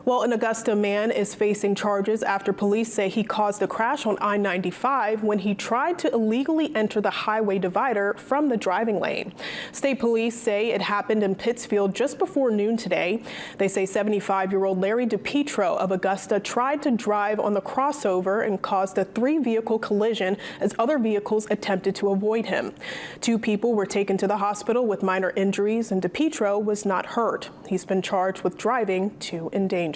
Well, an Augusta man is facing charges after police say he caused a crash on I-95 when he tried to illegally enter the highway divider from the driving lane. State police say it happened in Pittsfield just before noon today. They say 75-year-old Larry DePietro of Augusta tried to drive on the crossover and caused a 3-vehicle collision as other vehicles attempted to avoid him. 2 people were taken to the hospital with minor injuries, and DePietro was not hurt. He's been charged with driving to endanger.